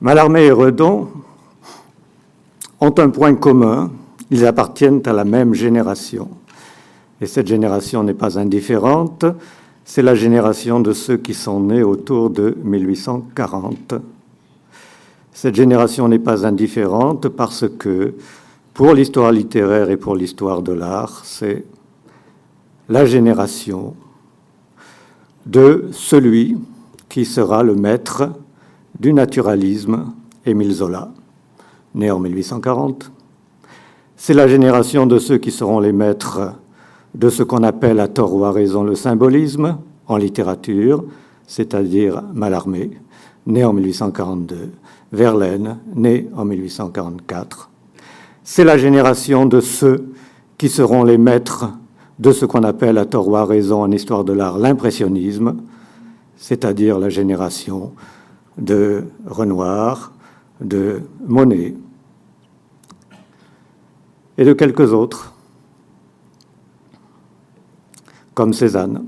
Mallarmé et Redon ont un point commun, ils appartiennent à la même génération. Et cette génération n'est pas indifférente, c'est la génération de ceux qui sont nés autour de 1840. Cette génération n'est pas indifférente parce que, pour l'histoire littéraire et pour l'histoire de l'art, c'est la génération de celui qui sera le maître du naturalisme, Émile Zola, né en 1840. C'est la génération de ceux qui seront les maîtres de ce qu'on appelle à tort ou à raison le symbolisme en littérature, c'est-à-dire Mallarmé, né en 1842, Verlaine, né en 1844. C'est la génération de ceux qui seront les maîtres de ce qu'on appelle à tort ou à raison en histoire de l'art l'impressionnisme, c'est-à-dire la génération de Renoir, de Monet et de quelques autres, comme Cézanne.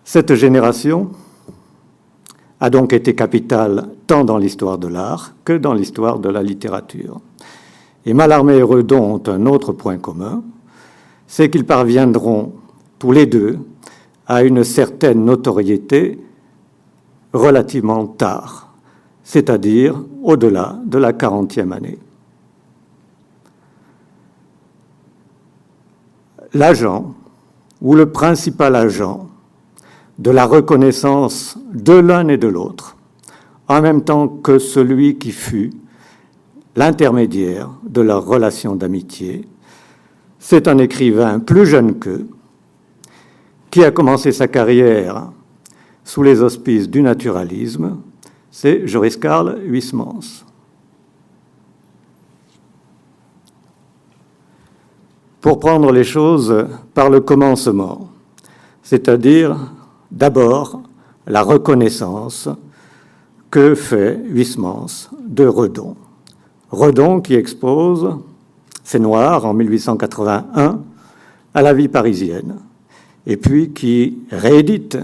Cette génération a donc été capitale tant dans l'histoire de l'art que dans l'histoire de la littérature. Et Mallarmé et Redon ont un autre point commun, c'est qu'ils parviendront tous les deux à une certaine notoriété relativement tard, c'est-à-dire au-delà de la 40e année. L'agent, ou le principal agent, de la reconnaissance de l'un et de l'autre, en même temps que celui qui fut l'intermédiaire de leur relation d'amitié, c'est un écrivain plus jeune qu'eux, qui a commencé sa carrière sous les auspices du naturalisme, c'est Joris Karl Huysmans. Pour prendre les choses par le commencement, c'est-à-dire d'abord la reconnaissance que fait Huysmans de Redon. Redon qui expose ses Noirs en 1881 à la vie parisienne, et puis qui réédite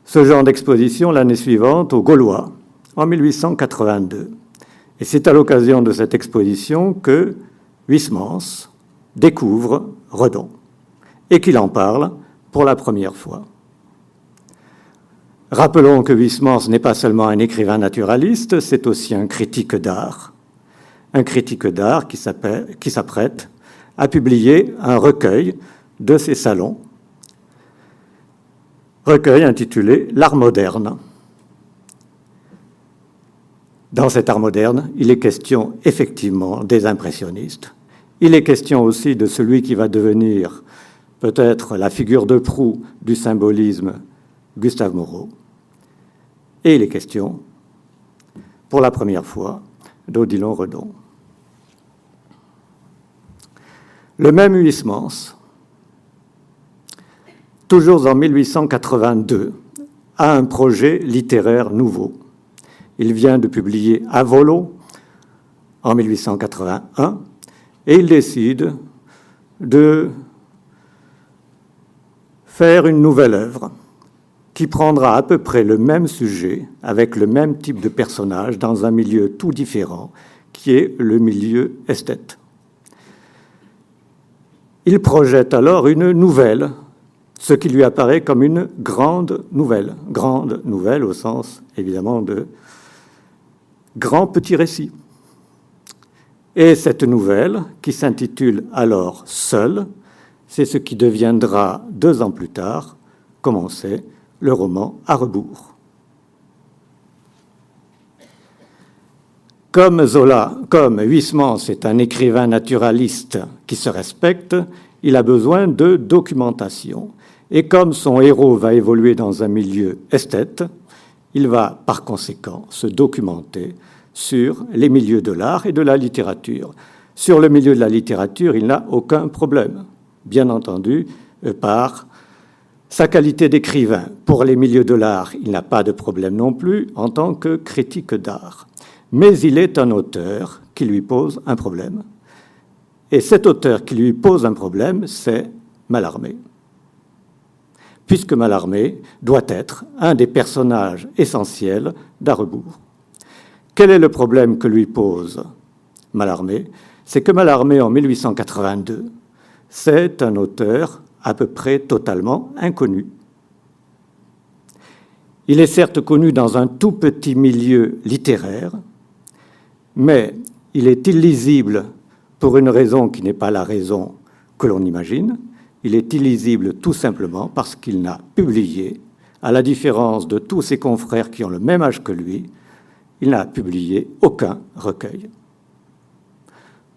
ce genre d'exposition l'année suivante au Gaulois, en 1882. Et c'est à l'occasion de cette exposition que Huysmans découvre Redon, et qu'il en parle pour la première fois. Rappelons que Huysmans n'est pas seulement un écrivain naturaliste, c'est aussi un critique d'art qui s'apprête à publier un recueil de ses salons, recueil intitulé « L'art moderne ». Dans cet art moderne, il est question effectivement des impressionnistes. Il est question aussi de celui qui va devenir peut-être la figure de proue du symbolisme, Gustave Moreau. Et il est question, pour la première fois, d'Odilon Redon. Le même Huysmans, toujours en 1882, a un projet littéraire nouveau. Il vient de publier Avolo en 1881 et il décide de faire une nouvelle œuvre qui prendra à peu près le même sujet, avec le même type de personnage, dans un milieu tout différent, qui est le milieu esthète. Il projette alors une nouvelle, ce qui lui apparaît comme une grande nouvelle au sens évidemment de grand petit récit. Et cette nouvelle, qui s'intitule alors « Seul », c'est ce qui deviendra 2 ans plus tard, comme on sait, le roman « À rebours ». Comme Huysmans est un écrivain naturaliste qui se respecte, il a besoin de documentation. Et comme son héros va évoluer dans un milieu esthète, il va par conséquent se documenter sur les milieux de l'art et de la littérature. Sur le milieu de la littérature, il n'a aucun problème, bien entendu, par sa qualité d'écrivain. Pour les milieux de l'art, il n'a pas de problème non plus en tant que critique d'art. Mais il est un auteur qui lui pose un problème. Et cet auteur qui lui pose un problème, c'est Mallarmé. puisque Mallarmé doit être un des personnages essentiels d'À rebours. Quel est le problème que lui pose Mallarmé? C'est que Mallarmé, en 1882, c'est un auteur à peu près totalement inconnu. Il est certes connu dans un tout petit milieu littéraire, mais il est illisible pour une raison qui n'est pas la raison que l'on imagine. Il est illisible tout simplement parce qu'il n'a publié, à la différence de tous ses confrères qui ont le même âge que lui, il n'a publié aucun recueil.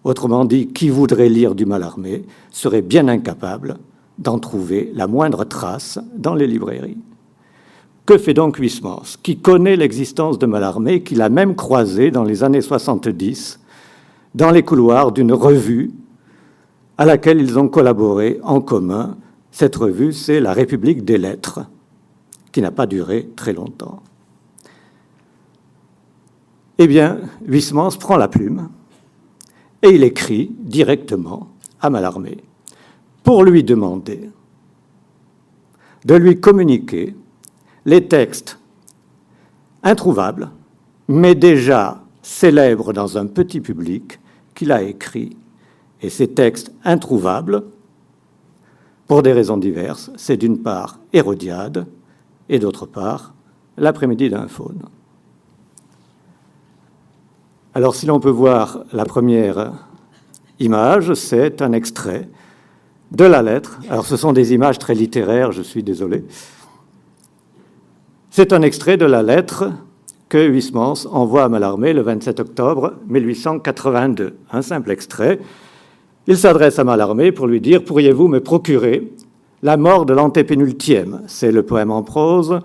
Autrement dit, qui voudrait lire du Mallarmé serait bien incapable d'en trouver la moindre trace dans les librairies. Que fait donc Huysmans, qui connaît l'existence de Mallarmé, qu'il a même croisé dans les années 70 dans les couloirs d'une revue à laquelle ils ont collaboré en commun? Cette revue, c'est La République des Lettres, qui n'a pas duré très longtemps. Eh bien, Huysmans prend la plume et il écrit directement à Mallarmé pour lui demander de lui communiquer les textes introuvables, mais déjà célèbres dans un petit public, qu'il a écrits. Et ces textes introuvables, pour des raisons diverses, c'est d'une part Hérodiade et d'autre part L'après-midi d'un faune. Alors, si l'on peut voir la première image, c'est un extrait de la lettre. Alors, ce sont des images très littéraires, je suis désolé. C'est un extrait de la lettre que Huysmans envoie à Mallarmé le 27 octobre 1882. Un simple extrait. Il s'adresse à Mallarmé pour lui dire « Pourriez-vous me procurer la mort de l'antépénultième ?» C'est le poème en prose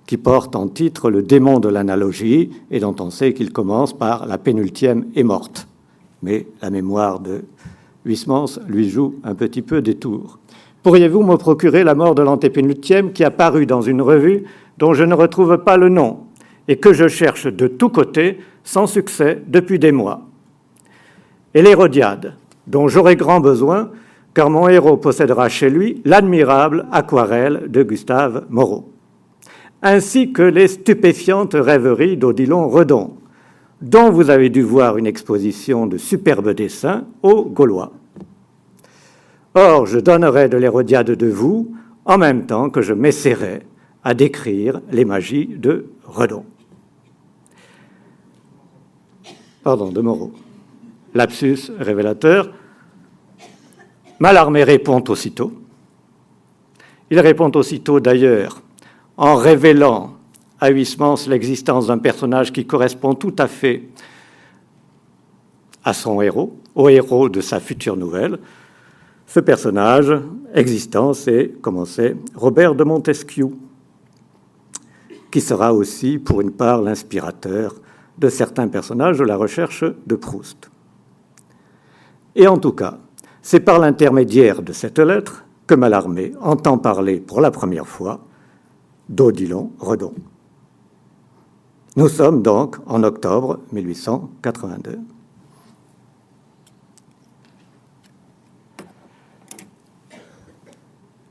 qui porte en titre le démon de l'analogie et dont on sait qu'il commence par « La pénultième est morte ». Mais la mémoire de Huysmans lui joue un petit peu des tours. « Pourriez-vous me procurer la mort de l'antépénultième qui a paru dans une revue dont je ne retrouve pas le nom et que je cherche de tous côtés sans succès depuis des mois. Et l'Hérodiade, dont j'aurai grand besoin, car mon héros possédera chez lui l'admirable aquarelle de Gustave Moreau, ainsi que les stupéfiantes rêveries d'Odilon Redon, dont vous avez dû voir une exposition de superbes dessins aux Gaulois. Or, je donnerai de l'Hérodiade de vous, en même temps que je m'essaierai à décrire les magies de Redon. Pardon, de Moreau. Lapsus révélateur. Mallarmé répond aussitôt. Il répond aussitôt d'ailleurs en révélant à Huysmans l'existence d'un personnage qui correspond tout à fait à son héros, au héros de sa future nouvelle. Ce personnage existant, c'est, comme on sait, Robert de Montesquieu, qui sera aussi, pour une part, l'inspirateur de certains personnages de la recherche de Proust. Et en tout cas, c'est par l'intermédiaire de cette lettre que Mallarmé entend parler pour la première fois d'Odilon Redon. Nous sommes donc en octobre 1882.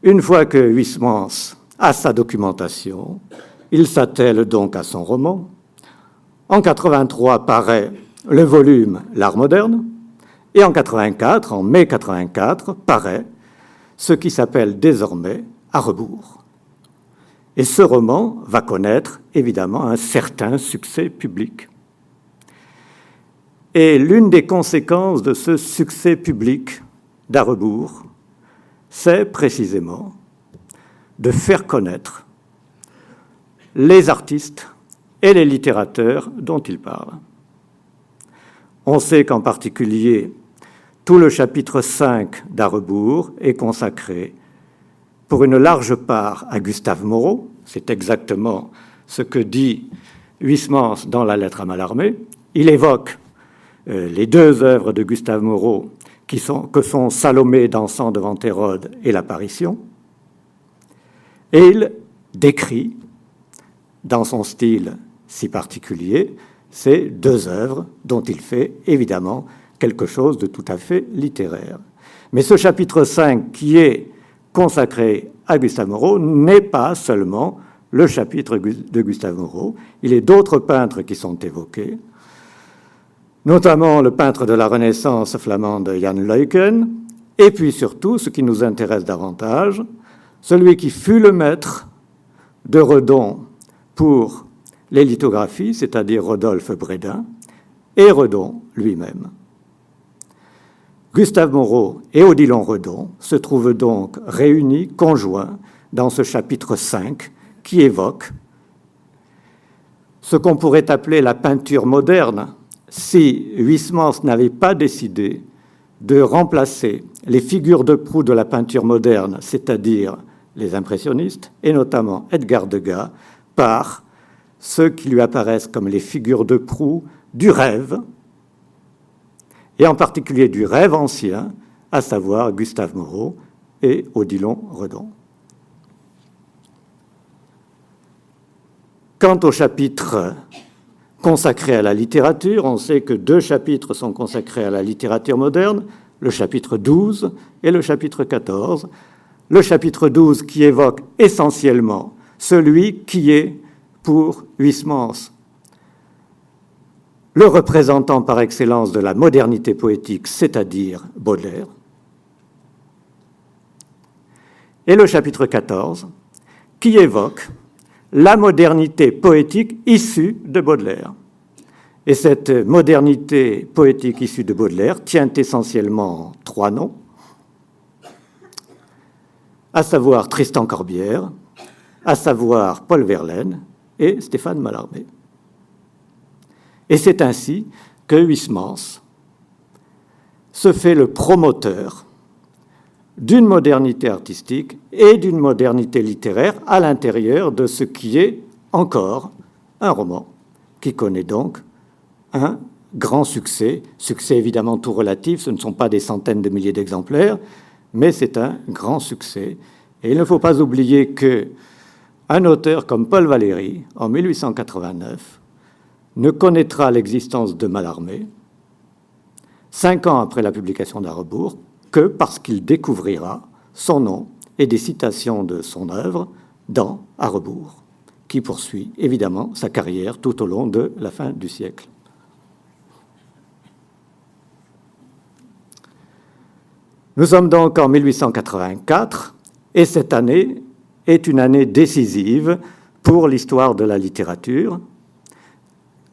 Une fois que Huysmans a sa documentation, il s'attelle donc à son roman. En 83 paraît le volume L'Art moderne, et en 84, en mai 84, paraît ce qui s'appelle désormais À rebours. Et ce roman va connaître évidemment un certain succès public. Et l'une des conséquences de ce succès public d'À rebours, c'est précisément de faire connaître les artistes et les littérateurs dont il parle. On sait qu'en particulier, tout le chapitre 5 d'À rebours est consacré pour une large part à Gustave Moreau. C'est exactement ce que dit Huysmans dans la lettre à Mallarmé. Il évoque les deux œuvres de Gustave Moreau que sont Salomé dansant devant Hérode et l'Apparition. Et il décrit, dans son style si particulier, ces deux œuvres dont il fait évidemment quelque chose de tout à fait littéraire. Mais ce chapitre 5, qui est consacré à Gustave Moreau n'est pas seulement le chapitre de Gustave Moreau. Il y a d'autres peintres qui sont évoqués, notamment le peintre de la Renaissance flamande Jan Luyken, et puis surtout, ce qui nous intéresse davantage, celui qui fut le maître de Redon pour les lithographies, c'est-à-dire Rodolphe Brédin, et Redon lui-même. Gustave Moreau et Odilon Redon se trouvent donc réunis, conjoints, dans ce chapitre 5 qui évoque ce qu'on pourrait appeler la peinture moderne si Huysmans n'avait pas décidé de remplacer les figures de proue de la peinture moderne, c'est-à-dire les impressionnistes, et notamment Edgar Degas, par ceux qui lui apparaissent comme les figures de proue du rêve, et en particulier du rêve ancien, à savoir Gustave Moreau et Odilon Redon. Quant au chapitre consacré à la littérature, on sait que 2 chapitres sont consacrés à la littérature moderne, le chapitre 12 et le chapitre 14. Le chapitre 12 qui évoque essentiellement celui qui est, pour Huysmans, le représentant par excellence de la modernité poétique, c'est-à-dire Baudelaire. Et le chapitre 14, qui évoque la modernité poétique issue de Baudelaire. Et cette modernité poétique issue de Baudelaire tient essentiellement 3 noms, à savoir Tristan Corbière, à savoir Paul Verlaine et Stéphane Mallarmé. Et c'est ainsi que Huysmans se fait le promoteur d'une modernité artistique et d'une modernité littéraire à l'intérieur de ce qui est encore un roman qui connaît donc un grand succès évidemment tout relatif, ce ne sont pas des centaines de milliers d'exemplaires, mais c'est un grand succès. Et il ne faut pas oublier qu'un auteur comme Paul Valéry, en 1889, ne connaîtra l'existence de Mallarmé 5 ans après la publication d'À rebours que parce qu'il découvrira son nom et des citations de son œuvre dans À rebours, qui poursuit évidemment sa carrière tout au long de la fin du siècle. Nous sommes donc en 1884 et cette année est une année décisive pour l'histoire de la littérature,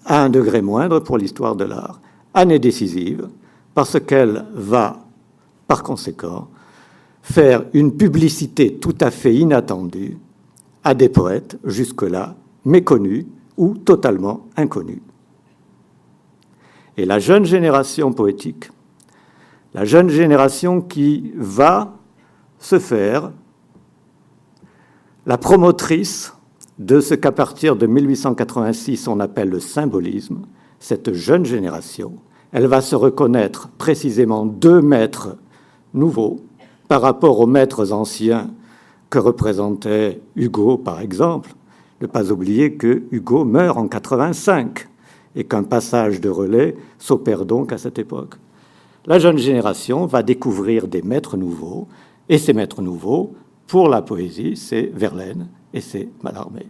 à un degré moindre pour l'histoire de l'art. Année décisive parce qu'elle va, par conséquent, faire une publicité tout à fait inattendue à des poètes jusque-là méconnus ou totalement inconnus. Et la jeune génération poétique, la jeune génération qui va se faire la promotrice de ce qu'à partir de 1886 on appelle le symbolisme, cette jeune génération, elle va se reconnaître précisément 2 maîtres nouveaux par rapport aux maîtres anciens que représentait Hugo, par exemple. Ne pas oublier que Hugo meurt en 85 et qu'un passage de relais s'opère donc à cette époque. La jeune génération va découvrir des maîtres nouveaux, et ces maîtres nouveaux, pour la poésie, c'est Verlaine et c'est Mallarmé.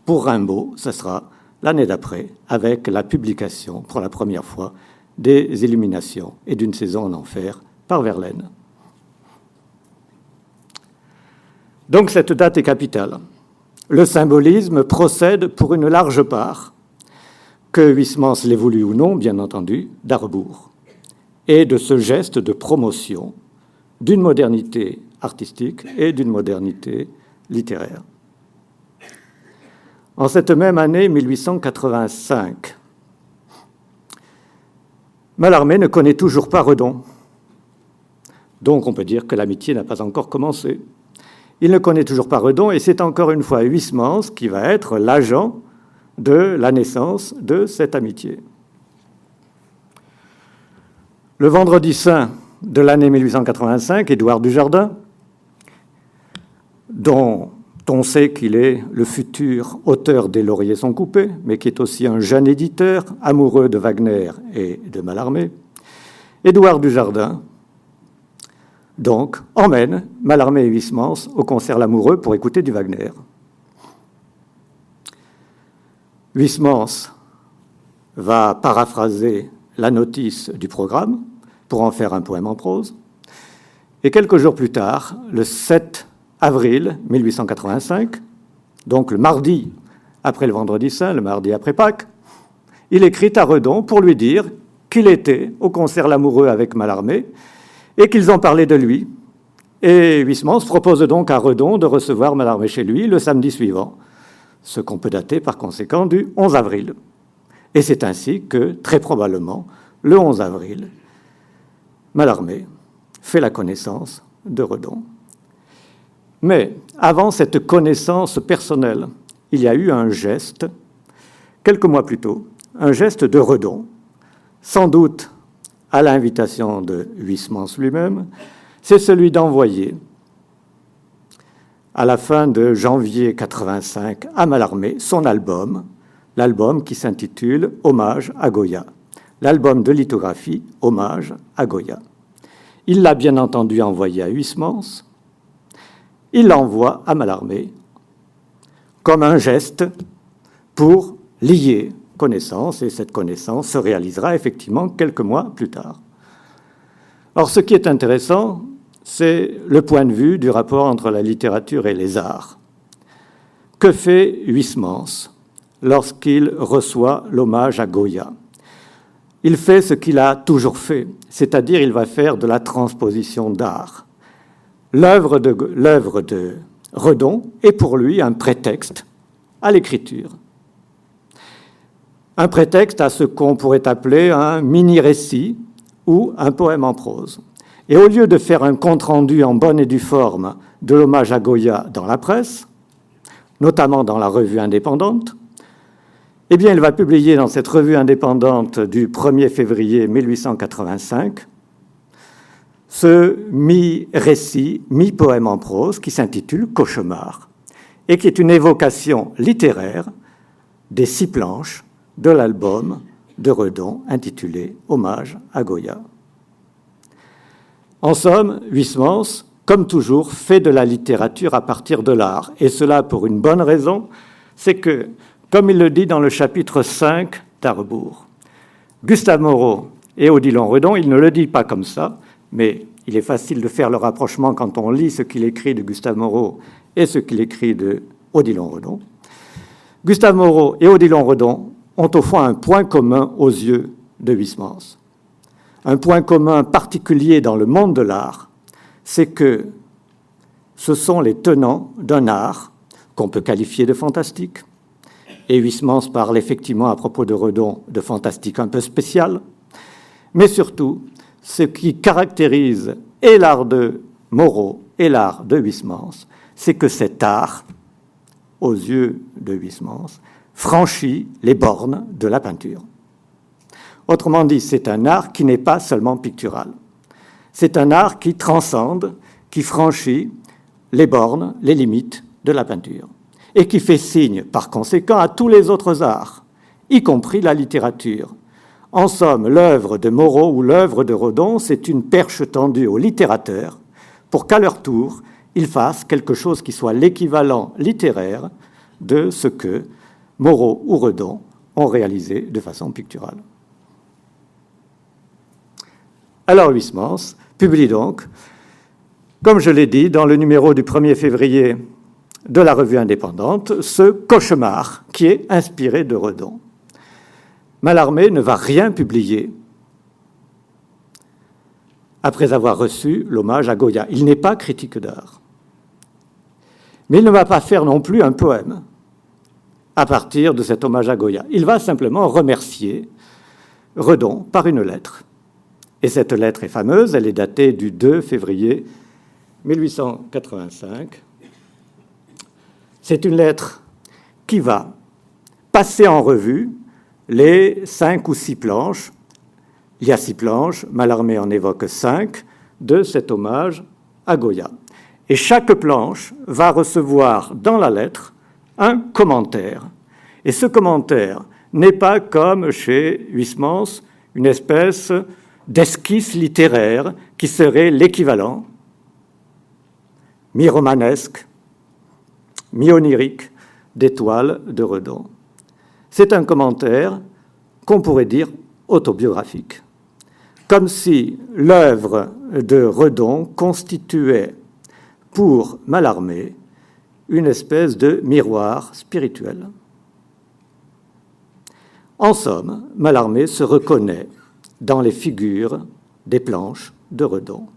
Pour Rimbaud, ce sera l'année d'après, avec la publication, pour la première fois, des Illuminations et d'une saison en enfer par Verlaine. Donc cette date est capitale. Le symbolisme procède pour une large part, que Huysmans l'ait voulu ou non, bien entendu, d'À rebours, et de ce geste de promotion d'une modernité artistique et d'une modernité littéraire. En cette même année 1885, Mallarmé ne connaît toujours pas Redon. Donc on peut dire que l'amitié n'a pas encore commencé. Il ne connaît toujours pas Redon et c'est encore une fois Huysmans qui va être l'agent de la naissance de cette amitié. Le vendredi saint de l'année 1885, Édouard Dujardin, dont on sait qu'il est le futur auteur des Lauriers sont coupés, mais qui est aussi un jeune éditeur, amoureux de Wagner et de Mallarmé, Édouard Dujardin donc, emmène Mallarmé et Huysmans au concert L'Amoureux pour écouter du Wagner. Huysmans va paraphraser la notice du programme pour en faire un poème en prose. Et quelques jours plus tard, le 7 avril 1885, donc le mardi après le vendredi saint, le mardi après Pâques, il écrit à Redon pour lui dire qu'il était au concert L'Amoureux avec Mallarmé et qu'ils ont parlé de lui. Et Huysmans propose donc à Redon de recevoir Mallarmé chez lui le samedi suivant, ce qu'on peut dater par conséquent du 11 avril. Et c'est ainsi que, très probablement, le 11 avril, Mallarmé fait la connaissance de Redon. Mais avant cette connaissance personnelle, il y a eu un geste, quelques mois plus tôt, un geste de Redon, sans doute à l'invitation de Huysmans lui-même, c'est celui d'envoyer, à la fin de janvier 85, à Mallarmé son album, l'album qui s'intitule « Hommage à Goya », l'album de lithographie « Hommage à Goya ». Il l'a bien entendu envoyé à Huysmans, il l'envoie à Mallarmé comme un geste pour lier connaissance, et cette connaissance se réalisera effectivement quelques mois plus tard. Or, ce qui est intéressant, c'est le point de vue du rapport entre la littérature et les arts. Que fait Huysmans lorsqu'il reçoit l'hommage à Goya? Il fait ce qu'il a toujours fait, c'est-à-dire il va faire de la transposition d'art. L'œuvre de Redon est pour lui un prétexte à l'écriture. Un prétexte à ce qu'on pourrait appeler un mini-récit ou un poème en prose. Et au lieu de faire un compte-rendu en bonne et due forme de l'hommage à Goya dans la presse, notamment dans la revue indépendante, eh bien, il va publier dans cette revue indépendante du 1er février 1885 ce mi-récit, mi-poème en prose qui s'intitule « Cauchemar » et qui est une évocation littéraire des 6 planches de l'album de Redon intitulé « Hommage à Goya ». En somme, Huysmans, comme toujours, fait de la littérature à partir de l'art, et cela pour une bonne raison, c'est que, comme il le dit dans le chapitre 5 d'Arbour, Gustave Moreau et Odilon Redon, il ne le dit pas comme ça, mais il est facile de faire le rapprochement quand on lit ce qu'il écrit de Gustave Moreau et ce qu'il écrit de Odilon Redon. Gustave Moreau et Odilon Redon ont au fond un point commun aux yeux de Huysmans. Un point commun particulier dans le monde de l'art, c'est que ce sont les tenants d'un art qu'on peut qualifier de fantastique. Et Huysmans parle effectivement à propos de Redon de fantastique un peu spécial, mais surtout, ce qui caractérise et l'art de Moreau et l'art de Huysmans, c'est que cet art, aux yeux de Huysmans, franchit les bornes de la peinture. Autrement dit, c'est un art qui n'est pas seulement pictural. C'est un art qui transcende, qui franchit les bornes, les limites de la peinture, et qui fait signe, par conséquent, à tous les autres arts, y compris la littérature. En somme, l'œuvre de Moreau ou l'œuvre de Redon, c'est une perche tendue aux littérateurs pour qu'à leur tour, ils fassent quelque chose qui soit l'équivalent littéraire de ce que Moreau ou Redon ont réalisé de façon picturale. Alors Huysmans publie donc, comme je l'ai dit, dans le numéro du 1er février de la revue indépendante, ce cauchemar qui est inspiré de Redon. Mallarmé ne va rien publier après avoir reçu l'hommage à Goya. Il n'est pas critique d'art. Mais il ne va pas faire non plus un poème à partir de cet hommage à Goya. Il va simplement remercier Redon par une lettre. Et cette lettre est fameuse, elle est datée du 2 février 1885. C'est une lettre qui va passer en revue les 5 ou 6 planches. Il y a 6 planches, Mallarmé en évoque 5, de cet hommage à Goya. Et chaque planche va recevoir dans la lettre un commentaire. Et ce commentaire n'est pas comme chez Huysmans une espèce d'esquisse littéraire qui serait l'équivalent mi-romanesque, mi-onirique des toiles de Redon. C'est un commentaire qu'on pourrait dire autobiographique, comme si l'œuvre de Redon constituait pour Mallarmé une espèce de miroir spirituel. En somme, Mallarmé se reconnaît dans les figures des planches de Redon.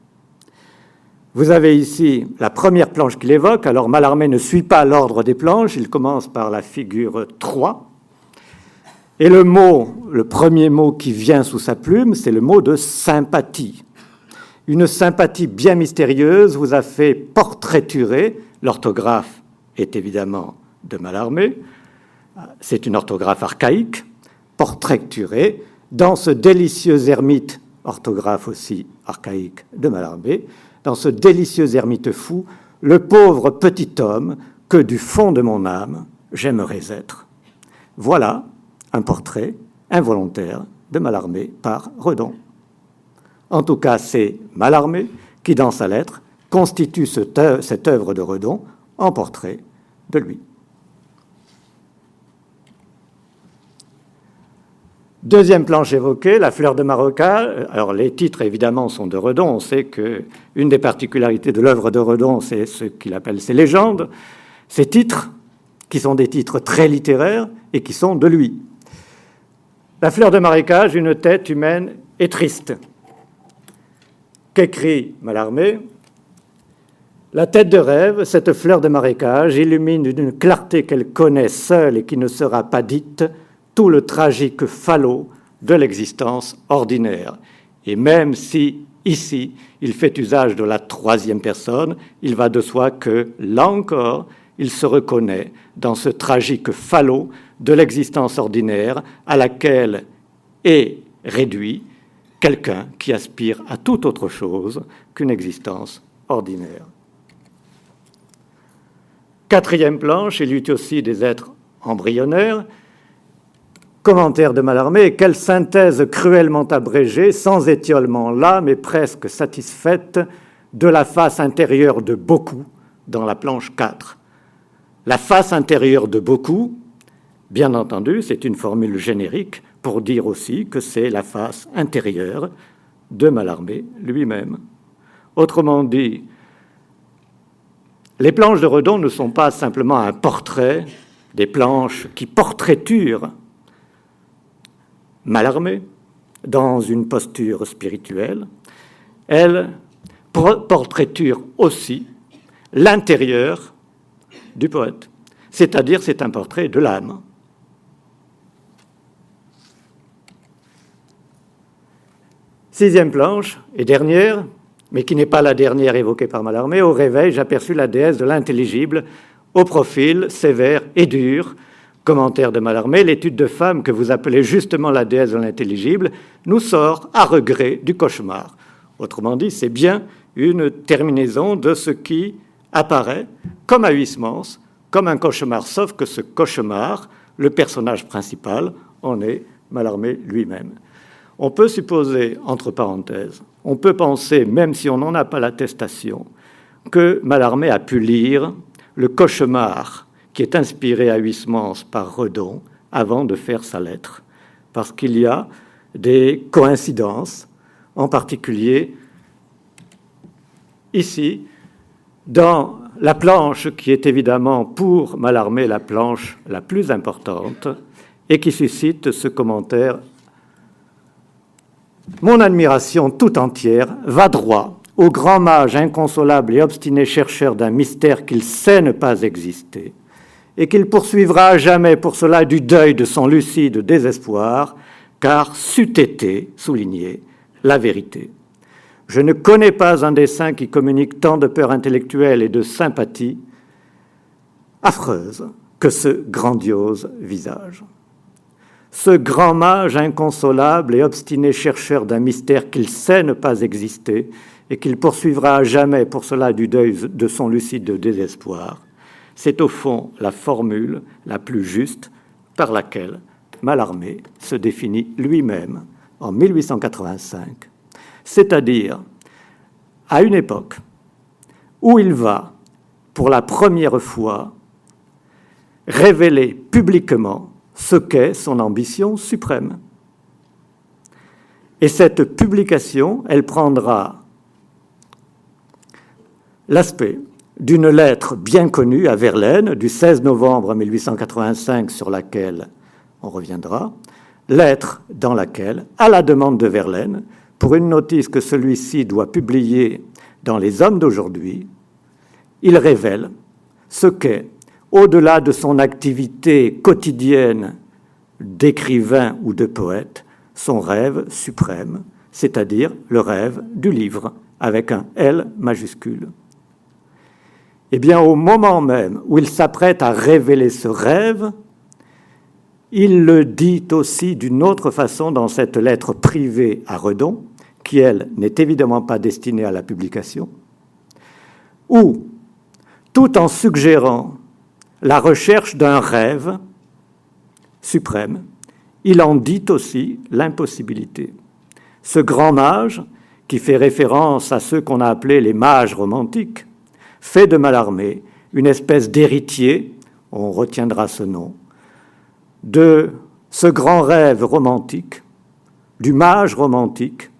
Vous avez ici la première planche qu'il évoque. Alors Mallarmé ne suit pas l'ordre des planches, il commence par la figure 3. Et le premier mot qui vient sous sa plume, c'est le mot de sympathie. Une sympathie bien mystérieuse vous a fait portraiturer. L'orthographe est évidemment de Mallarmé. C'est une orthographe archaïque, portraiturer dans ce délicieux ermite, orthographe aussi archaïque de Mallarmé, dans ce délicieux ermite fou, le pauvre petit homme que du fond de mon âme j'aimerais être. Voilà un portrait involontaire de Mallarmé par Redon. En tout cas, c'est Mallarmé qui, dans sa lettre, constitue cette œuvre de Redon en portrait de lui. Deuxième planche évoquée, la fleur de Maroca. Alors les titres évidemment sont de Redon. On sait qu'une des particularités de l'œuvre de Redon, c'est ce qu'il appelle ses légendes, ces titres qui sont des titres très littéraires et qui sont de lui. La fleur de marécage, une tête humaine et triste. Qu'écrit Mallarmé ? La tête de rêve, cette fleur de marécage, illumine d'une clarté qu'elle connaît seule et qui ne sera pas dite tout le tragique falot de l'existence ordinaire. Et même si, ici, il fait usage de la troisième personne, il va de soi que, là encore, il se reconnaît dans ce tragique falot de l'existence ordinaire à laquelle est réduit quelqu'un qui aspire à toute autre chose qu'une existence ordinaire. Quatrième planche, il y eut aussi des êtres embryonnaires. Commentaire de Mallarmé, quelle synthèse cruellement abrégée, sans étiolement là, mais presque satisfaite, de la face intérieure de beaucoup dans la planche 4. La face intérieure de beaucoup, bien entendu, c'est une formule générique pour dire aussi que c'est la face intérieure de Mallarmé lui-même. Autrement dit, les planches de Redon ne sont pas simplement un portrait, des planches qui portraiturent Mallarmé dans une posture spirituelle. Elles portraiturent aussi l'intérieur du poète, c'est-à-dire c'est un portrait de l'âme. Sixième planche et dernière, mais qui n'est pas la dernière évoquée par Mallarmé, au réveil, j'aperçus la déesse de l'intelligible, au profil sévère et dur. Commentaire de Mallarmé, l'étude de femme que vous appelez justement la déesse de l'intelligible nous sort à regret du cauchemar. Autrement dit, c'est bien une terminaison de ce qui apparaît comme à Huysmans, comme un cauchemar, sauf que ce cauchemar, le personnage principal, en est Mallarmé lui-même. On peut supposer, entre parenthèses, on peut penser, même si on n'en a pas l'attestation, que Mallarmé a pu lire le cauchemar qui est inspiré à Huysmans par Redon avant de faire sa lettre, parce qu'il y a des coïncidences, en particulier ici, dans la planche qui est évidemment pour Mallarmé la planche la plus importante et qui suscite ce commentaire. Mon admiration tout entière va droit au grand mage inconsolable et obstiné chercheur d'un mystère qu'il sait ne pas exister et qu'il poursuivra à jamais pour cela du deuil de son lucide désespoir, car c'eût été, souligné, la vérité. Je ne connais pas un dessein qui communique tant de peur intellectuelle et de sympathie affreuse que ce grandiose visage. Ce grand mage inconsolable et obstiné chercheur d'un mystère qu'il sait ne pas exister et qu'il poursuivra à jamais pour cela du deuil de son lucide désespoir, c'est au fond la formule la plus juste par laquelle Mallarmé se définit lui-même en 1885, c'est-à-dire à une époque où il va pour la première fois, révéler publiquement ce qu'est son ambition suprême. Et cette publication, elle prendra l'aspect d'une lettre bien connue à Verlaine du 16 novembre 1885 sur laquelle on reviendra, lettre dans laquelle, à la demande de Verlaine, pour une notice que celui-ci doit publier dans Les Hommes d'aujourd'hui, il révèle ce qu'est, au-delà de son activité quotidienne d'écrivain ou de poète, son rêve suprême, c'est-à-dire le rêve du livre, avec un L majuscule. Eh bien, au moment même où il s'apprête à révéler ce rêve, il le dit aussi d'une autre façon dans cette lettre privée à Redon, qui, elle, n'est évidemment pas destinée à la publication, où, tout en suggérant la recherche d'un rêve suprême, il en dit aussi l'impossibilité. Ce grand mage, qui fait référence à ceux qu'on a appelés les mages romantiques, fait de Mallarmé une espèce d'héritier, on retiendra ce nom, de ce grand rêve romantique, du mage romantique,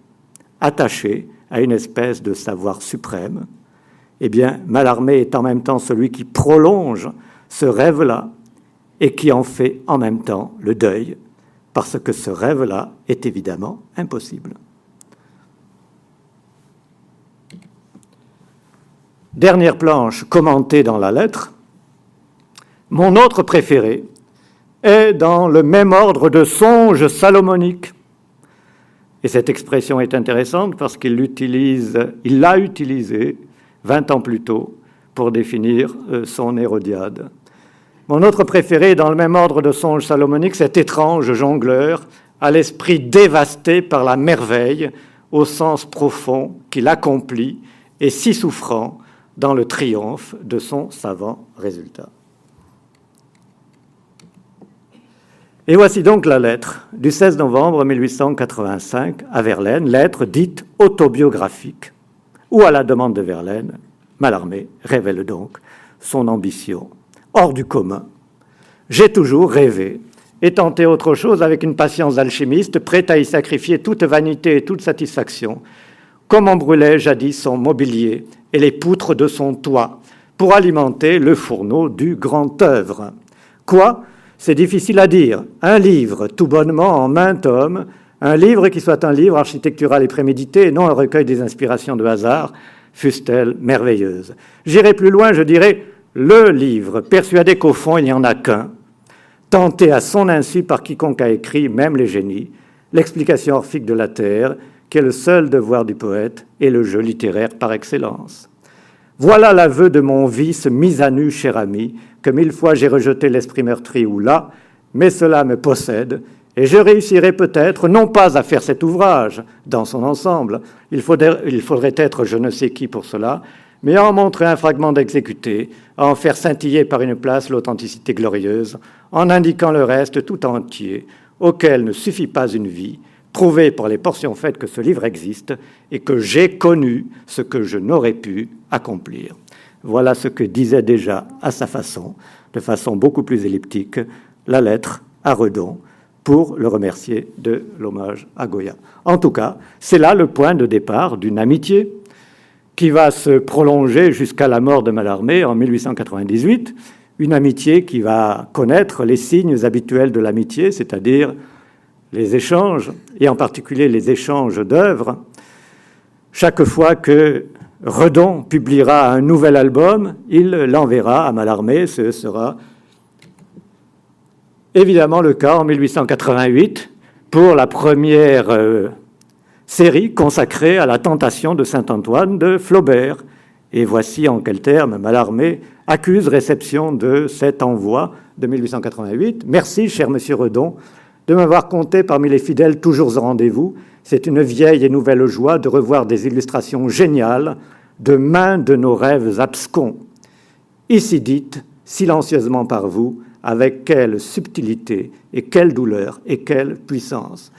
attaché à une espèce de savoir suprême. Eh bien, Mallarmé est en même temps celui qui prolonge ce rêve-là et qui en fait en même temps le deuil, parce que ce rêve-là est évidemment impossible. Dernière planche commentée dans la lettre, mon autre préféré est dans le même ordre de songe salomonique. Et cette expression est intéressante parce qu'il l'a utilisée 20 ans plus tôt pour définir son Hérodiade. Mon autre préféré est dans le même ordre de songe salomonique, cet étrange jongleur à l'esprit dévasté par la merveille, au sens profond qu'il accomplit et si souffrant dans le triomphe de son savant résultat. Et voici donc la lettre du 16 novembre 1885 à Verlaine, lettre dite autobiographique, où, à la demande de Verlaine, Mallarmé révèle donc son ambition hors du commun. J'ai toujours rêvé et tenté autre chose avec une patience d'alchimiste, prête à y sacrifier toute vanité et toute satisfaction, comme on brûlait jadis son mobilier et les poutres de son toit, pour alimenter le fourneau du grand œuvre. Quoi ? C'est difficile à dire. Un livre, tout bonnement en maint homme, un livre qui soit un livre architectural et prémédité, et non un recueil des inspirations de hasard, fussent-elles merveilleuses. J'irai plus loin, je dirais le livre, persuadé qu'au fond il n'y en a qu'un, tenté à son insu par quiconque a écrit, même les génies, l'explication orphique de la Terre, qui est le seul devoir du poète et le jeu littéraire par excellence. Voilà l'aveu de mon vice mis à nu, cher ami, que 1000 fois j'ai rejeté l'esprit meurtri ou là, mais cela me possède, et je réussirai peut-être, non pas à faire cet ouvrage dans son ensemble, il faudrait être je ne sais qui pour cela, mais à en montrer un fragment d'exécuté, à en faire scintiller par une place l'authenticité glorieuse, en indiquant le reste tout entier, auquel ne suffit pas une vie, prouver par les portions faites que ce livre existe et que j'ai connu ce que je n'aurais pu accomplir. Voilà ce que disait déjà à sa façon, de façon beaucoup plus elliptique, la lettre à Redon pour le remercier de l'hommage à Goya. En tout cas, c'est là le point de départ d'une amitié qui va se prolonger jusqu'à la mort de Mallarmé en 1898, une amitié qui va connaître les signes habituels de l'amitié, c'est-à-dire les échanges, et en particulier les échanges d'œuvres. Chaque fois que Redon publiera un nouvel album, il l'enverra à Mallarmé. Ce sera évidemment le cas en 1888 pour la première série consacrée à la tentation de Saint-Antoine de Flaubert. Et voici en quels termes Mallarmé accuse réception de cet envoi de 1888. « Merci, cher monsieur Redon, de m'avoir compté parmi les fidèles toujours au rendez-vous. C'est une vieille et nouvelle joie de revoir des illustrations géniales de main de nos rêves abscons. Ici dites, silencieusement par vous, avec quelle subtilité et quelle douleur et quelle puissance.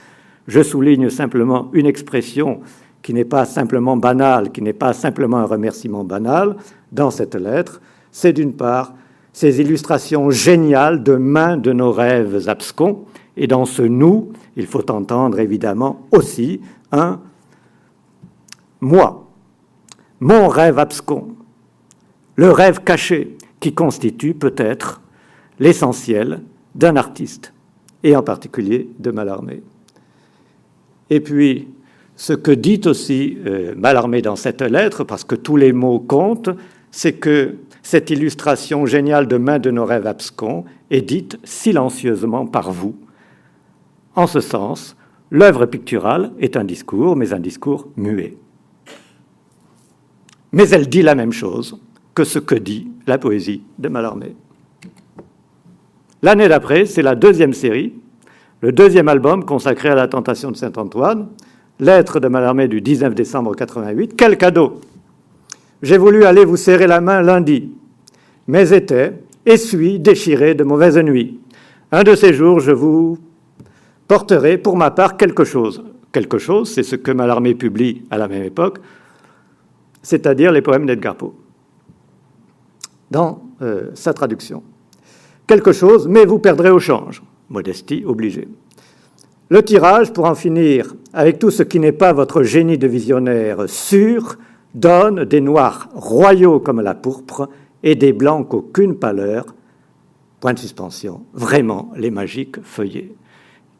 Je souligne simplement une expression qui n'est pas simplement banale, qui n'est pas simplement un remerciement banal dans cette lettre, c'est d'une part ces illustrations géniales de mains de nos rêves abscons, et dans ce « nous », il faut entendre évidemment aussi un « moi », mon rêve abscon, le rêve caché qui constitue peut-être l'essentiel d'un artiste, et en particulier de Mallarmé. Et puis, ce que dit aussi Mallarmé dans cette lettre, parce que tous les mots comptent, c'est que cette illustration géniale de main de nos rêves abscons est dite silencieusement par vous. En ce sens, l'œuvre picturale est un discours, mais un discours muet. Mais elle dit la même chose que ce que dit la poésie de Mallarmé. L'année d'après, c'est la deuxième série, le deuxième album consacré à la tentation de Saint-Antoine, lettre de Mallarmé du 19 décembre 88. Quel cadeau! J'ai voulu aller vous serrer la main lundi, mais était, et suis, déchiré de mauvaise nuit. Un de ces jours, je vous porterai pour ma part quelque chose. Quelque chose, c'est ce que Mallarmé publie à la même époque, c'est-à-dire les poèmes d'Edgar Poe, dans sa traduction. Quelque chose, mais vous perdrez au change. Modestie obligée. Le tirage, pour en finir avec tout ce qui n'est pas votre génie de visionnaire sûr, donne des noirs royaux comme la pourpre et des blancs qu'aucune pâleur. Point de suspension. Vraiment les magiques feuillets.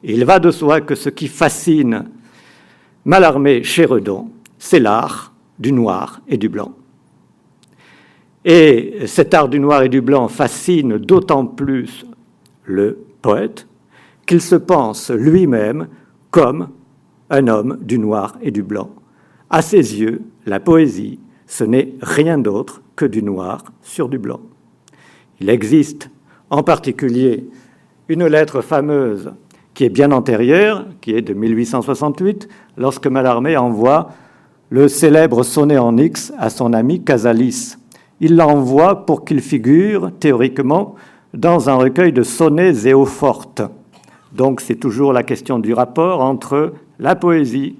Il va de soi que ce qui fascine Mallarmé chez Redon, c'est l'art du noir et du blanc. Et cet art du noir et du blanc fascine d'autant plus le poète qu'il se pense lui-même comme un homme du noir et du blanc. À ses yeux, la poésie, ce n'est rien d'autre que du noir sur du blanc. Il existe en particulier une lettre fameuse qui est bien antérieure, qui est de 1868, lorsque Mallarmé envoie le célèbre sonnet en X à son ami Casalis. Il l'envoie pour qu'il figure, théoriquement, dans un recueil de sonnets et eaux-fortes. Donc c'est toujours la question du rapport entre la poésie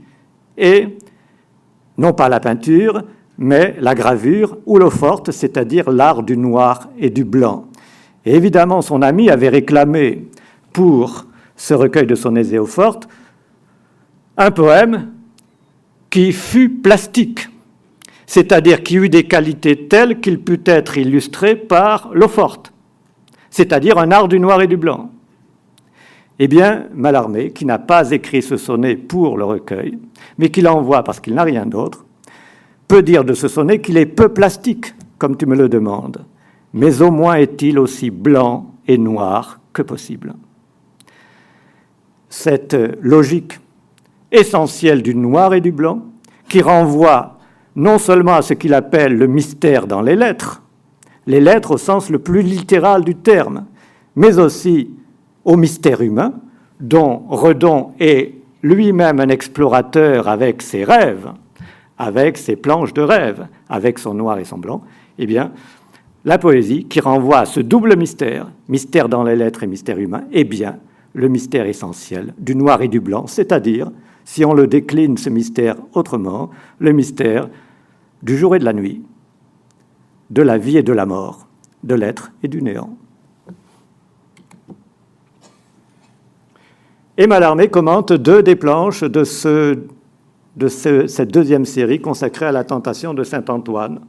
et, non pas la peinture, mais la gravure ou l'eau-forte, c'est-à-dire l'art du noir et du blanc. Et évidemment, son ami avait réclamé pour ce recueil de sonnets et eaux-fortes un poème qui fut plastique, c'est-à-dire qui eut des qualités telles qu'il put être illustré par l'eau-forte, c'est-à-dire un art du noir et du blanc. Eh bien, Mallarmé, qui n'a pas écrit ce sonnet pour le recueil, mais qui l'envoie parce qu'il n'a rien d'autre, peut dire de ce sonnet qu'il est peu plastique, comme tu me le demandes, mais au moins est-il aussi blanc et noir que possible. Cette logique essentielle du noir et du blanc, qui renvoie non seulement à ce qu'il appelle le mystère dans les lettres au sens le plus littéral du terme, mais aussi au mystère humain, dont Redon est lui-même un explorateur avec ses rêves, avec ses planches de rêve, avec son noir et son blanc, eh bien, la poésie qui renvoie à ce double mystère, mystère dans les lettres et mystère humain, est bien le mystère essentiel du noir et du blanc, c'est-à-dire, si on le décline ce mystère autrement, le mystère du jour et de la nuit, de la vie et de la mort, de l'être et du néant. Et Mallarmé commente deux des planches de cette deuxième série consacrée à la tentation de Saint-Antoine.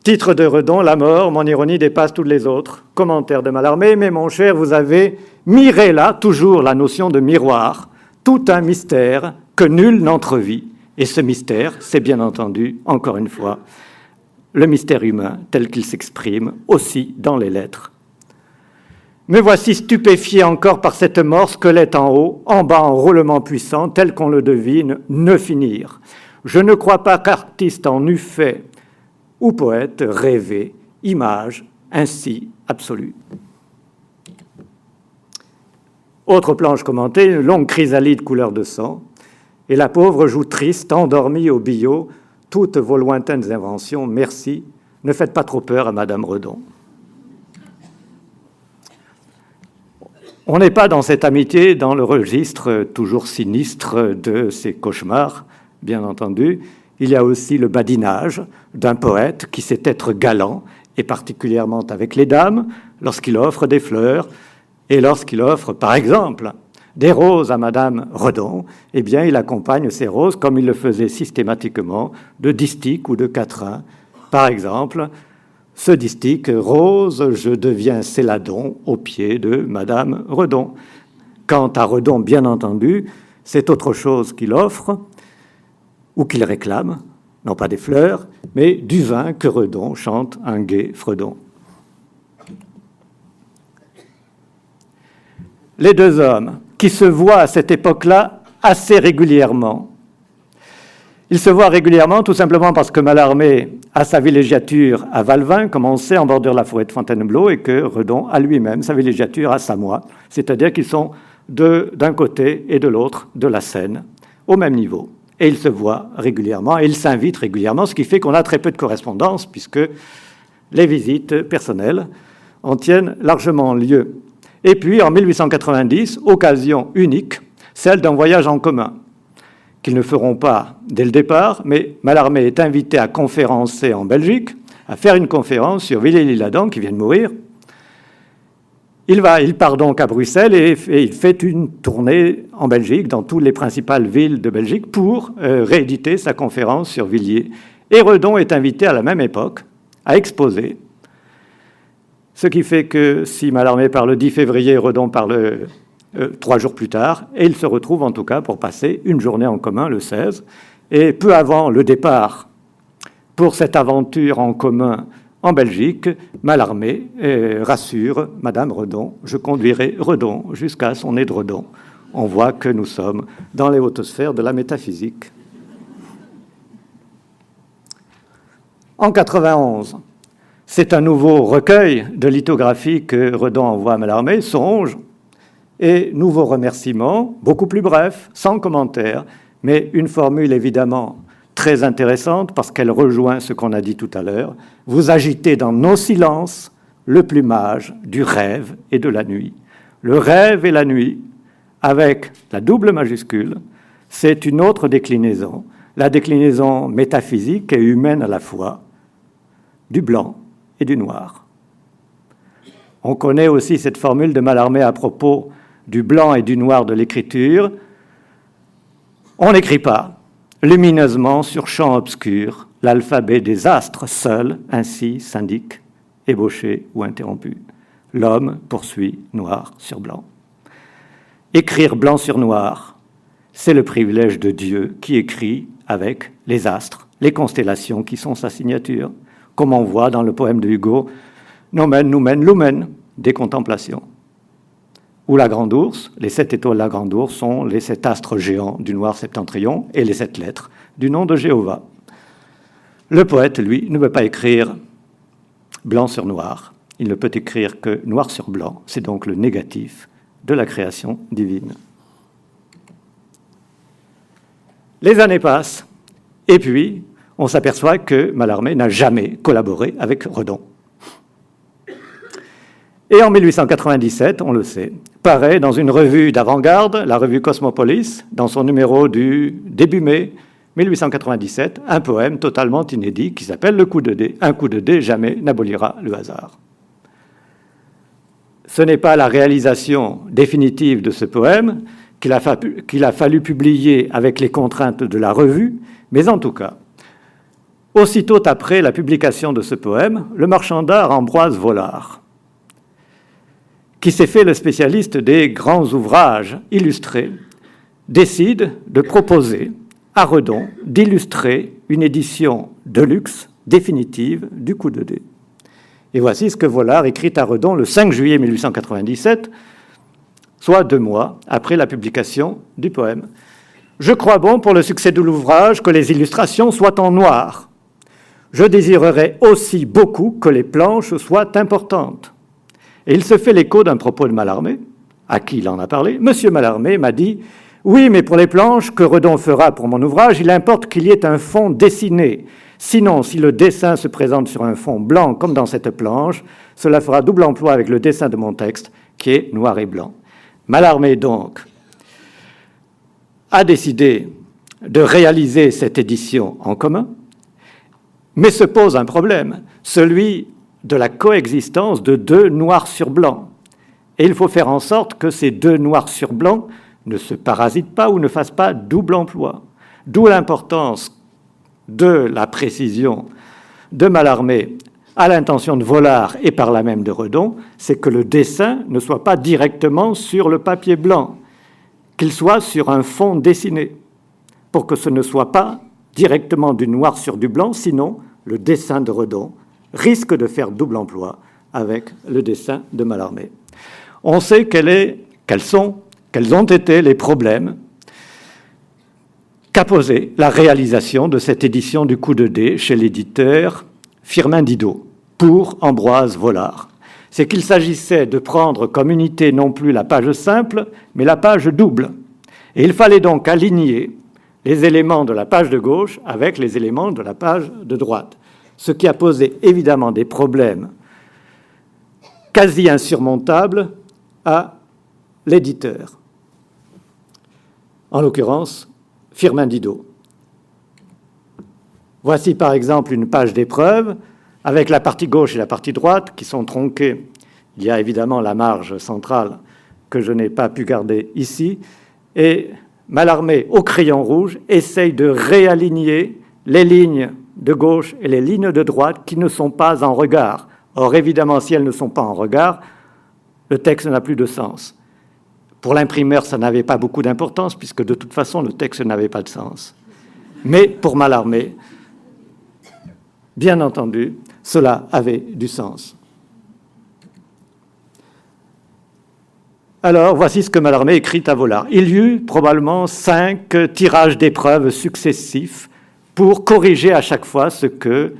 Titre de Redon, La mort, mon ironie dépasse toutes les autres. Commentaire de Mallarmé, mais mon cher, vous avez miré là, toujours la notion de miroir, tout un mystère que nul n'entrevit. Et ce mystère, c'est bien entendu, encore une fois, le mystère humain tel qu'il s'exprime aussi dans les lettres. Me voici stupéfié encore par cette mort, squelette en haut, en bas en roulement puissant, tel qu'on le devine, ne finir. Je ne crois pas qu'artiste en eût fait, ou poète rêvé, image ainsi absolue. Autre planche commentée, une longue chrysalide couleur de sang, et la pauvre joue triste, endormie au billot, toutes vos lointaines inventions, merci, ne faites pas trop peur à Madame Redon. On n'est pas dans cette amitié dans le registre toujours sinistre de ces cauchemars, bien entendu. Il y a aussi le badinage d'un poète qui sait être galant et particulièrement avec les dames, lorsqu'il offre des fleurs, et lorsqu'il offre, par exemple, des roses à Madame Redon, eh bien, il accompagne ces roses, comme il le faisait systématiquement, de distiques ou de quatrains. Par exemple, ce distique « Rose, je deviens Céladon » au pied de Madame Redon. Quant à Redon, bien entendu, c'est autre chose qu'il offre ou qu'il réclame, non pas des fleurs, mais du vin que Redon chante un gai fredon. Les deux hommes qui se voient à cette époque-là assez régulièrement. Ils se voient régulièrement tout simplement parce que Mallarmé a sa villégiature à Valvin, comme on sait, en bordure de la forêt de Fontainebleau, et que Redon a lui-même sa villégiature à Samois, c'est-à-dire qu'ils sont d'un côté et de l'autre de la Seine, au même niveau. Et ils se voient régulièrement, et ils s'invitent régulièrement, ce qui fait qu'on a très peu de correspondance, puisque les visites personnelles en tiennent largement lieu. Et puis, en 1890, occasion unique, celle d'un voyage en commun, qu'ils ne feront pas dès le départ, mais Mallarmé est invité à conférencer en Belgique, à faire une conférence sur Villiers-l'Isle-Adam, qui vient de mourir. Il part donc à Bruxelles et il fait une tournée en Belgique, dans toutes les principales villes de Belgique, pour rééditer sa conférence sur Villiers. Et Redon est invité à la même époque à exposer. Ce qui fait que si Mallarmé part le 10 février, Redon part 3 jours plus tard, et ils se retrouvent en tout cas pour passer une journée en commun le 16. Et peu avant le départ pour cette aventure en commun en Belgique, Mallarmé rassure Madame Redon, je conduirai Redon jusqu'à son édredon. On voit que nous sommes dans les hautes sphères de la métaphysique. En 91, c'est un nouveau recueil de lithographie que Redon envoie à Mallarmé, Songe, et nouveau remerciement, beaucoup plus bref, sans commentaire, mais une formule évidemment très intéressante parce qu'elle rejoint ce qu'on a dit tout à l'heure. Vous agitez dans nos silences le plumage du rêve et de la nuit. Le rêve et la nuit, avec la double majuscule, c'est une autre déclinaison, la déclinaison métaphysique et humaine à la fois, du blanc et du noir. On connaît aussi cette formule de Mallarmé à propos du blanc et du noir de l'écriture. On n'écrit pas lumineusement sur champ obscur l'alphabet des astres seul, ainsi s'indique, ébauché ou interrompu. L'homme poursuit noir sur blanc. Écrire blanc sur noir, c'est le privilège de Dieu qui écrit avec les astres, les constellations qui sont sa signature, comme on voit dans le poème de Hugo, Nomen, Numen, Lumen, des contemplations. Ou la Grande Ourse, les 7 étoiles de la Grande Ourse sont les 7 astres géants du noir septentrion et les 7 lettres du nom de Jéhovah. Le poète, lui, ne peut pas écrire blanc sur noir. Il ne peut écrire que noir sur blanc. C'est donc le négatif de la création divine. Les années passent, et puis on s'aperçoit que Mallarmé n'a jamais collaboré avec Redon. Et en 1897, on le sait, paraît dans une revue d'avant-garde, la revue Cosmopolis, dans son numéro du début mai 1897, un poème totalement inédit qui s'appelle « Le coup de dé ». Un coup de dé jamais n'abolira le hasard. Ce n'est pas la réalisation définitive de ce poème qu'il a fallu publier avec les contraintes de la revue, mais en tout cas, aussitôt après la publication de ce poème, le marchand d'art Ambroise Vollard, qui s'est fait le spécialiste des grands ouvrages illustrés, décide de proposer à Redon d'illustrer une édition de luxe définitive du coup de dé. Et voici ce que Vollard écrit à Redon le 5 juillet 1897, soit 2 mois après la publication du poème. « Je crois bon pour le succès de l'ouvrage que les illustrations soient en noir. Je désirerais aussi beaucoup que les planches soient importantes. » Et il se fait l'écho d'un propos de Mallarmé, à qui il en a parlé. « Monsieur Mallarmé m'a dit « Oui, mais pour les planches que Redon fera pour mon ouvrage, il importe qu'il y ait un fond dessiné. Sinon, si le dessin se présente sur un fond blanc comme dans cette planche, cela fera double emploi avec le dessin de mon texte, qui est noir et blanc. » Mallarmé, donc, a décidé de réaliser cette édition en commun, mais se pose un problème, celui de la coexistence de deux noirs sur blanc. Et il faut faire en sorte que ces deux noirs sur blanc ne se parasitent pas ou ne fassent pas double emploi. D'où l'importance de la précision de Mallarmé à l'intention de Vollard et par là même de Redon, c'est que le dessin ne soit pas directement sur le papier blanc, qu'il soit sur un fond dessiné, pour que ce ne soit pas directement du noir sur du blanc, sinon le dessin de Redon risque de faire double emploi avec le dessin de Mallarmé. On sait quels ont été les problèmes qu'a posé la réalisation de cette édition du coup de dé chez l'éditeur Firmin Didot pour Ambroise Vollard. C'est qu'il s'agissait de prendre comme unité non plus la page simple, mais la page double. Et il fallait donc aligner les éléments de la page de gauche avec les éléments de la page de droite, ce qui a posé évidemment des problèmes quasi insurmontables à l'éditeur, en l'occurrence Firmin Didot. Voici par exemple une page d'épreuve avec la partie gauche et la partie droite qui sont tronquées. Il y a évidemment la marge centrale que je n'ai pas pu garder ici, et Mallarmé, au crayon rouge, essaye de réaligner les lignes de gauche et les lignes de droite qui ne sont pas en regard. Or, évidemment, si elles ne sont pas en regard, le texte n'a plus de sens. Pour l'imprimeur, ça n'avait pas beaucoup d'importance, puisque de toute façon, le texte n'avait pas de sens. Mais pour Mallarmé, bien entendu, cela avait du sens. Alors, voici ce que Mallarmé écrit à Vollard. Il y eut probablement 5 tirages d'épreuves successifs pour corriger à chaque fois ce que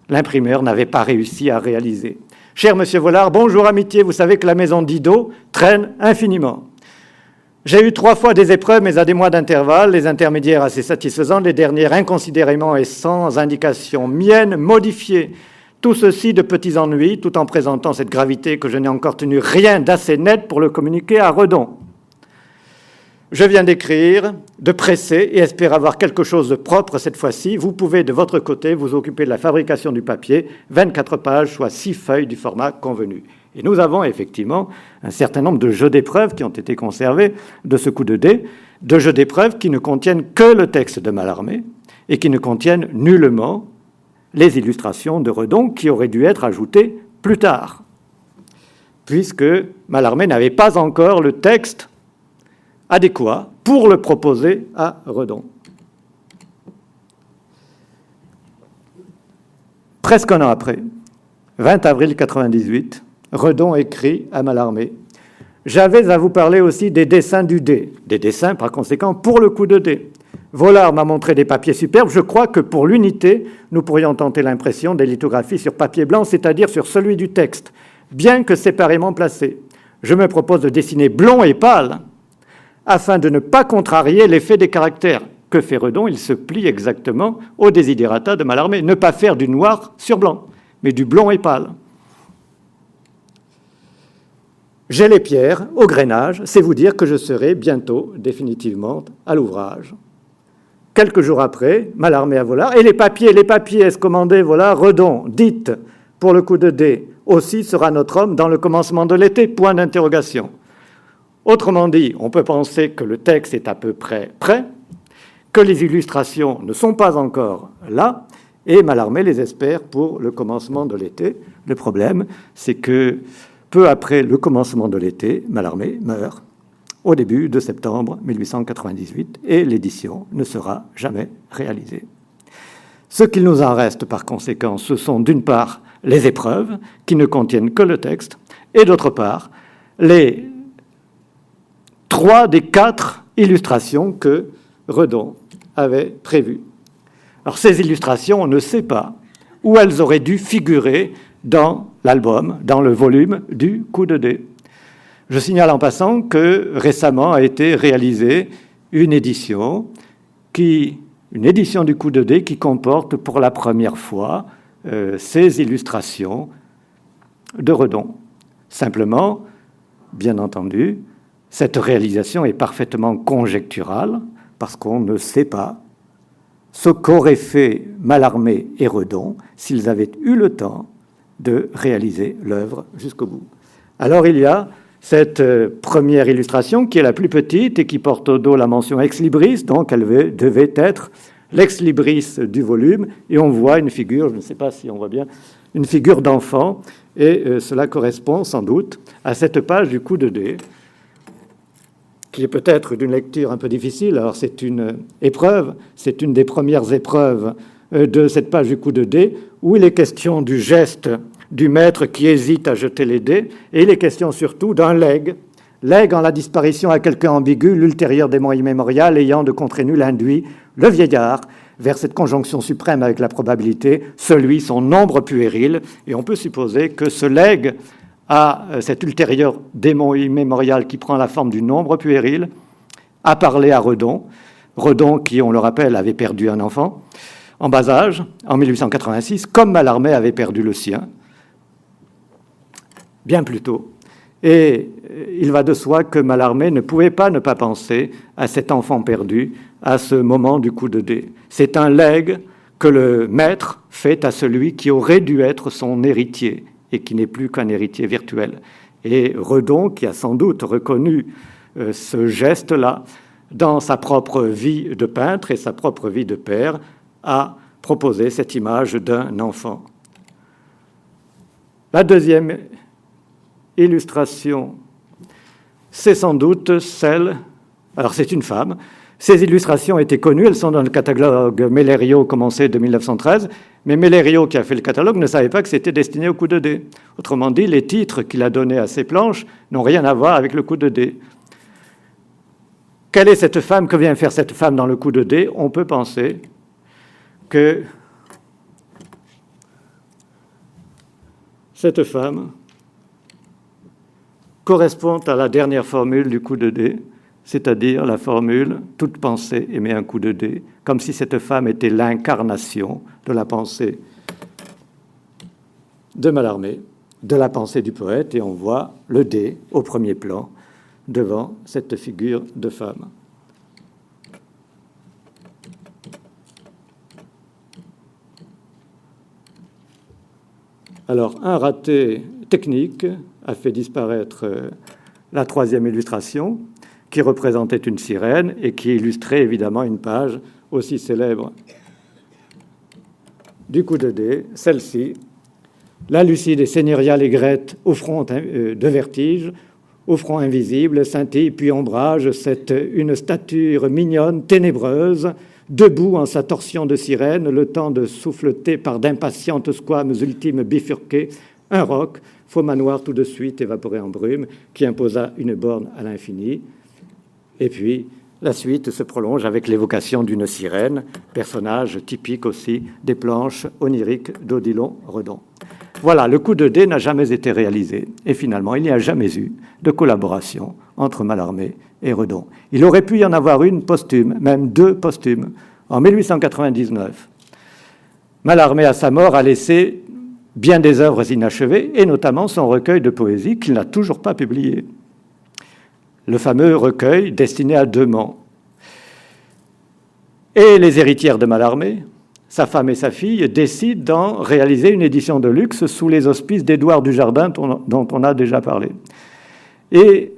l'imprimeur n'avait pas réussi à réaliser. Cher monsieur Vollard, bonjour amitié, vous savez que la maison Didot traîne infiniment. J'ai eu 3 fois des épreuves, mais à des mois d'intervalle, les intermédiaires assez satisfaisantes, les dernières inconsidérément et sans indication mienne modifiées. Tout ceci de petits ennuis, tout en présentant cette gravité que je n'ai encore tenu rien d'assez net pour le communiquer à Redon. Je viens d'écrire, de presser et espère avoir quelque chose de propre cette fois-ci. Vous pouvez de votre côté vous occuper de la fabrication du papier, 24 pages, soit 6 feuilles du format convenu. Et nous avons effectivement un certain nombre de jeux d'épreuves qui ont été conservés de ce coup de dé, de jeux d'épreuves qui ne contiennent que le texte de Mallarmé et qui ne contiennent nullement les illustrations de Redon qui auraient dû être ajoutées plus tard, puisque Mallarmé n'avait pas encore le texte adéquat pour le proposer à Redon. Presque un an après, 20 avril 1998, Redon écrit à Mallarmé « J'avais à vous parler aussi des dessins du dé, des dessins par conséquent pour le coup de dé. Vollard m'a montré des papiers superbes. Je crois que pour l'unité, nous pourrions tenter l'impression des lithographies sur papier blanc, c'est-à-dire sur celui du texte, bien que séparément placés. Je me propose de dessiner blond et pâle, afin de ne pas contrarier l'effet des caractères. » Que fait Redon? Il se plie exactement au desiderata de Mallarmé. Ne pas faire du noir sur blanc, mais du blond et pâle. J'ai les pierres au grainage, c'est vous dire que je serai bientôt définitivement à l'ouvrage. Quelques jours après, Mallarmé à Vollard, et les papiers, est-ce commandé, Vollard, Redon, dites, pour le coup de dé, aussi sera notre homme dans le commencement de l'été, point d'interrogation. Autrement dit, on peut penser que le texte est à peu près prêt, que les illustrations ne sont pas encore là, et Mallarmé les espère pour le commencement de l'été. Le problème, c'est que peu après le commencement de l'été, Mallarmé meurt au début de septembre 1898 et l'édition ne sera jamais réalisée. Ce qu'il nous en reste par conséquent, ce sont d'une part les épreuves qui ne contiennent que le texte et d'autre part les 3 des 4 illustrations que Redon avait prévues. Alors ces illustrations, on ne sait pas où elles auraient dû figurer dans l'album, dans le volume du coup de dé. Je signale en passant que récemment a été réalisée une édition du coup de dé qui comporte pour la première fois ces illustrations de Redon. Simplement, bien entendu, cette réalisation est parfaitement conjecturale parce qu'on ne sait pas ce qu'auraient fait Mallarmé et Redon s'ils avaient eu le temps de réaliser l'œuvre jusqu'au bout. Alors il y a cette première illustration qui est la plus petite et qui porte au dos la mention ex libris, donc elle devait être l'ex libris du volume, et on voit une figure, je ne sais pas si on voit bien, une figure d'enfant, et cela correspond sans doute à cette page du coup de dé, qui est peut-être d'une lecture un peu difficile. Alors c'est une épreuve, c'est une des premières épreuves de cette page du coup de dé, où il est question du geste du maître qui hésite à jeter les dés, et il est question surtout d'un legs en la disparition à quelqu'un ambigu, l'ultérieur démon immémorial ayant de contre-nul induit le vieillard vers cette conjonction suprême avec la probabilité, celui son nombre puéril, et on peut supposer que ce legs à cet ultérieur démon immémorial qui prend la forme du nombre puéril a parlé à Redon, qui, on le rappelle, avait perdu un enfant en bas âge, en 1886, comme Mallarmé avait perdu le sien, bien plus tôt. Et il va de soi que Mallarmé ne pouvait pas ne pas penser à cet enfant perdu à ce moment du coup de dé. C'est un legs que le maître fait à celui qui aurait dû être son héritier et qui n'est plus qu'un héritier virtuel. Et Redon, qui a sans doute reconnu ce geste-là dans sa propre vie de peintre et sa propre vie de père, a proposé cette image d'un enfant. La deuxième illustration, c'est sans doute celle... Alors, c'est une femme. Ces illustrations étaient connues, elles sont dans le catalogue Mellerio commencé de 1913, mais Mellerio, qui a fait le catalogue, ne savait pas que c'était destiné au coup de dé. Autrement dit, les titres qu'il a donnés à ces planches n'ont rien à voir avec le coup de dé. Quelle est cette femme? Que vient faire cette femme dans le coup de dé? On peut penser que cette femme correspond à la dernière formule du coup de dé, c'est-à-dire la formule « toute pensée émet un coup de dé », comme si cette femme était l'incarnation de la pensée de Mallarmé, de la pensée du poète, et on voit le dé au premier plan devant cette figure de femme. Alors, un raté technique a fait disparaître la troisième illustration, qui représentait une sirène et qui illustrait évidemment une page aussi célèbre du coup de dé, celle-ci, la lucide et seigneuriale aigrette au front de vertige, au front invisible, scintille puis ombrage, une stature mignonne, ténébreuse, debout en sa torsion de sirène, le temps de souffleter par d'impatientes squames ultimes bifurquées, un roc, faux manoir tout de suite évaporé en brume, qui imposa une borne à l'infini. Et puis, la suite se prolonge avec l'évocation d'une sirène, personnage typique aussi des planches oniriques d'Odilon Redon. Voilà, le coup de dé n'a jamais été réalisé. Et finalement, il n'y a jamais eu de collaboration entre Mallarmé et Redon. Il aurait pu y en avoir une posthume, même deux posthumes. En 1899, Mallarmé, à sa mort, a laissé bien des œuvres inachevées, et notamment son recueil de poésie qu'il n'a toujours pas publié. Le fameux recueil destiné à Demant. Et les héritières de Mallarmé, sa femme et sa fille, décident d'en réaliser une édition de luxe sous les auspices d'Édouard Dujardin, dont on a déjà parlé. Et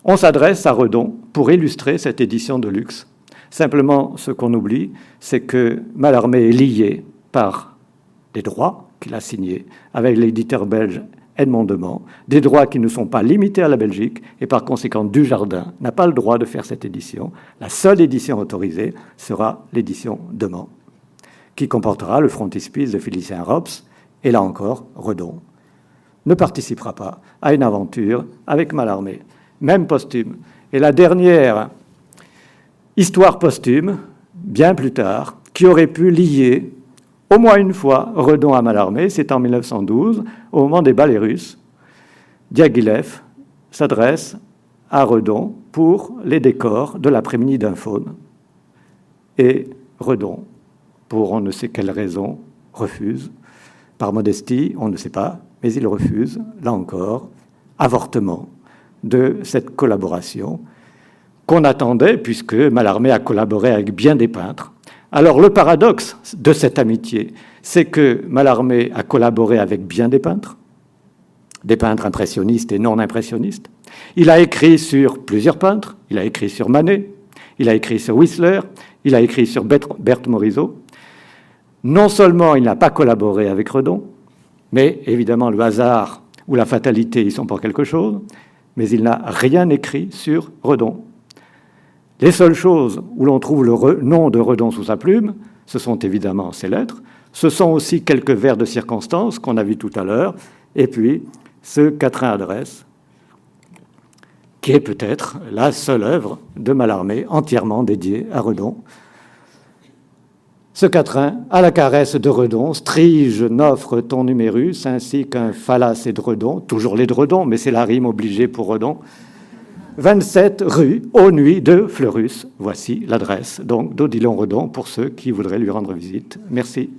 on s'adresse à Redon pour illustrer cette édition de luxe. Simplement, ce qu'on oublie, c'est que Mallarmé est lié par des droits qu'il a signés avec l'éditeur belge Edmond Demant, des droits qui ne sont pas limités à la Belgique, et par conséquent, Dujardin n'a pas le droit de faire cette édition. La seule édition autorisée sera l'édition Demant, qui comportera le frontispice de Félicien Rops, et là encore, Redon ne participera pas à une aventure avec Mallarmé, même posthume. Et la dernière histoire posthume, bien plus tard, qui aurait pu lier au moins une fois Redon à Mallarmé, c'est en 1912, au moment des ballets russes. Diaghilev s'adresse à Redon pour les décors de l'après-midi d'un faune. Et Redon, pour on ne sait quelle raison, refuse. Par modestie, on ne sait pas, mais il refuse, là encore, avortement de cette collaboration qu'on attendait, puisque Mallarmé a collaboré avec bien des peintres, Alors le paradoxe de cette amitié, c'est que Mallarmé a collaboré avec bien des peintres impressionnistes et non impressionnistes. Il a écrit sur plusieurs peintres, il a écrit sur Manet, il a écrit sur Whistler, il a écrit sur Berthe Morisot. Non seulement il n'a pas collaboré avec Redon, mais évidemment le hasard ou la fatalité y sont pour quelque chose, mais il n'a rien écrit sur Redon. Les seules choses où l'on trouve le nom de Redon sous sa plume, ce sont évidemment ses lettres, ce sont aussi quelques vers de circonstance qu'on a vus tout à l'heure, et puis ce quatrain-adresse, qui est peut-être la seule œuvre de Mallarmé entièrement dédiée à Redon. Ce quatrain, à la caresse de Redon, strige n'offre ton numérus, ainsi qu'un phalas et de Redon, toujours les de Redon, mais c'est la rime obligée pour Redon, 27 rue aux Nuits de Fleurus. Voici l'adresse donc d'Odilon Redon pour ceux qui voudraient lui rendre visite. Merci.